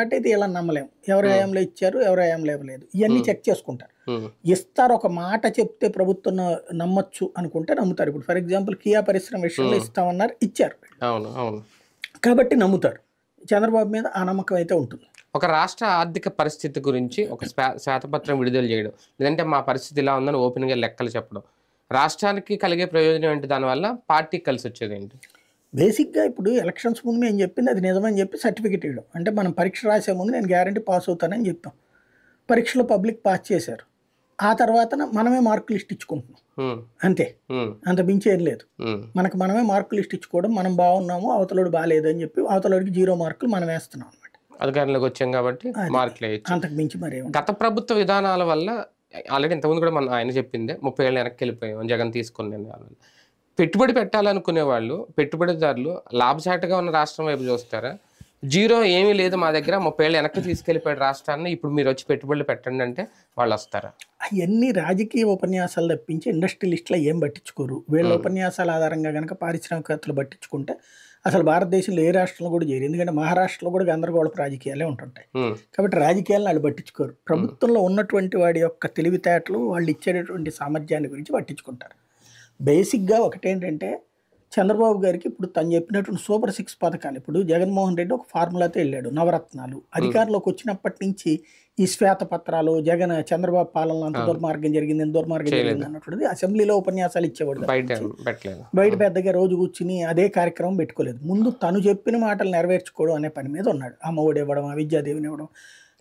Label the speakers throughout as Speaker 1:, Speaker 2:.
Speaker 1: అంటే ఇది ఇలా నమ్మలేం. ఎవరి
Speaker 2: హ్మ్.
Speaker 1: హయాంలో ఇచ్చారు, ఎవరి హయాంలో ఇవ్వలేదు. ఇయన్నీ
Speaker 2: హ్మ్.
Speaker 1: చెక్ చేసుకుంటారు.
Speaker 2: హ్మ్.
Speaker 1: ఇస్తారు ఒక మాట చెప్తే ప్రభుత్వం నమ్మొచ్చు అనుకుంటే నమ్ముతారు. ఇప్పుడు ఫర్ ఎగ్జాంపుల్ కియా పరిశ్రమ విషయంలో
Speaker 2: హ్మ్.
Speaker 1: ఇస్తామన్నారు, ఇచ్చారు.
Speaker 2: అవును. అవును.
Speaker 1: కాబట్టి నమ్ముతారు. చంద్రబాబు మీద ఆ నమ్మకం అయితే ఉంటుంది.
Speaker 2: ఒక రాష్ట్ర ఆర్థిక పరిస్థితి గురించి ఒక శ్వేతపత్రం విడుదల చేయడం. లేదంటే మా పరిస్థితి ఇలా ఉందని ఓపెన్‌గా లెక్కలు చెప్పడం. రాష్ట్రానికి కలిగే ప్రయోజనం ఏంటి దానివల్ల? పార్టీకి కలిసొచ్చేదేంటి?
Speaker 1: బేసిక్‌గా ఇప్పుడు ఎలక్షన్స్ ముందు మేము చెప్పింది అది నిజమని చెప్పి సర్టిఫికేట్ ఇవ్వడం. అంటే మనం పరీక్ష రాసే ముందు నేను గ్యారంటీ పాస్ అవుతానని చెప్పాం. పరీక్షలో పబ్లిక్ పాస్ చేశారు. ఆ తర్వాతన మనమే మార్క్ లిస్ట్ ఇచ్చుకుంటున్నాం.
Speaker 2: హ్మ్.
Speaker 1: అంతే.
Speaker 2: హ్మ్.
Speaker 1: అంత మించి ఏం లేదు.
Speaker 2: హ్మ్.
Speaker 1: మనకు మనమే మార్క్ లిస్ట్ ఇచ్చుకోవడం, మనం బాగున్నాము, అవతలోడు బాలేదు అని చెప్పి అవతలోడికి 0 మార్కులు మనం వేస్తున్నాం అన్నమాట.
Speaker 2: అధికారంలోకి వచ్చాం కాబట్టి
Speaker 1: అది.
Speaker 2: మార్కులేయొచ్చు.
Speaker 1: అంతకు మించి మరేముండదు.
Speaker 2: గత ప్రభుత్వ విధానాల వల్ల ఆల్రెడీ ఇంతకుముందు కూడా ఆయన చెప్పిందే 30 ఏళ్ళు వెనక్కెళ్ళిపోయాం జగన్ తీసుకున్న నిర్ణయాల వల్ల. పెట్టుబడి పెట్టాలనుకునేవాళ్ళు, పెట్టుబడిదారులు లాభసాటిగా ఉన్న రాష్ట్రం వైపు చూస్తారా? జీరో ఏమీ లేదు మా దగ్గర 30 ఏళ్ళు వెనక్కి తీసుకెళ్ళిపోయాడు రాష్ట్రాన్ని. ఇప్పుడు మీరొచ్చి పెట్టుబడులు పెట్టండి అంటే వాళ్ళొస్తారా?
Speaker 1: అయన్నీ రాజకీయ ఉపన్యాసాలు తప్పించి ఇండస్ట్రియలిస్టులు ఏం పట్టించుకోరు. వీళ్ళ
Speaker 2: హ్మ్.
Speaker 1: ఉపన్యాసాల ఆధారంగా గనక పారిశ్రామికవేత్తలు పట్టించుకుంటే అసలు భారతదేశంలో ఏ రాష్ట్రంలో కూడా చేయరు. ఎందుకంటే మహారాష్ట్రలో కూడా గందరగోళపు రాజకీయాలే ఉంటుంటాయి.
Speaker 2: హ్మ్.
Speaker 1: కాబట్టి రాజకీయాలను వాళ్ళు పట్టించుకోరు.
Speaker 2: హ్మ్.
Speaker 1: ప్రభుత్వంలో ఉన్నటువంటి వాడి యొక్క తెలివితేటలు, వాళ్ళు ఇచ్చేటటువంటి సామర్థ్యాన్ని గురించి పట్టించుకుంటారు. బేసిక్‌గా ఒకటేంటంటే చంద్రబాబు గారికి ఇప్పుడు తను చెప్పినటువంటి సూపర్ 6 పథకాలు ఇప్పుడు జగన్మోహన్ రెడ్డి ఒక ఫార్ములాతో వెళ్ళాడు. నవరత్నాలు.
Speaker 2: హ్మ్.
Speaker 1: అధికారంలోకి వచ్చినప్పటి నుంచి ఈ శ్వేతపత్రాలు చంద్రబాబు పాలనలో అంత
Speaker 2: అవును.
Speaker 1: దుర్మార్గం జరిగింది, ఇంత దుర్మార్గం జరిగింది
Speaker 2: చేయలేదు.
Speaker 1: అన్నటువంటిది అసెంబ్లీలో ఉపన్యాసాలు ఇచ్చేవాడు
Speaker 2: బయట
Speaker 1: తప్పించి
Speaker 2: పెట్టలేదు.
Speaker 1: బయట
Speaker 2: హ్మ్.
Speaker 1: పెద్దగా రోజు కూర్చుని అదే కార్యక్రమం పెట్టుకోలేదు. ముందు తను చెప్పిన మాటలు నెరవేర్చుకోవడం అనే పని మీద ఉన్నాడు. అమ్మఒడి ఇవ్వడం, విద్యాదీవెన ఇవ్వడం,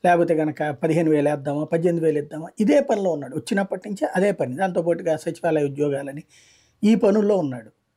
Speaker 1: లేకపోతే గనక 15,000 వేద్దామా, 18,000 ఇద్దామా ఇదే పనిలో ఉన్నాడు. వచ్చినప్పటి నుంచి అదే పని. దాంతో పాటుగా సచివాలయ ఉద్యోగాలని ఈ పనుల్లో ఉన్నాడు.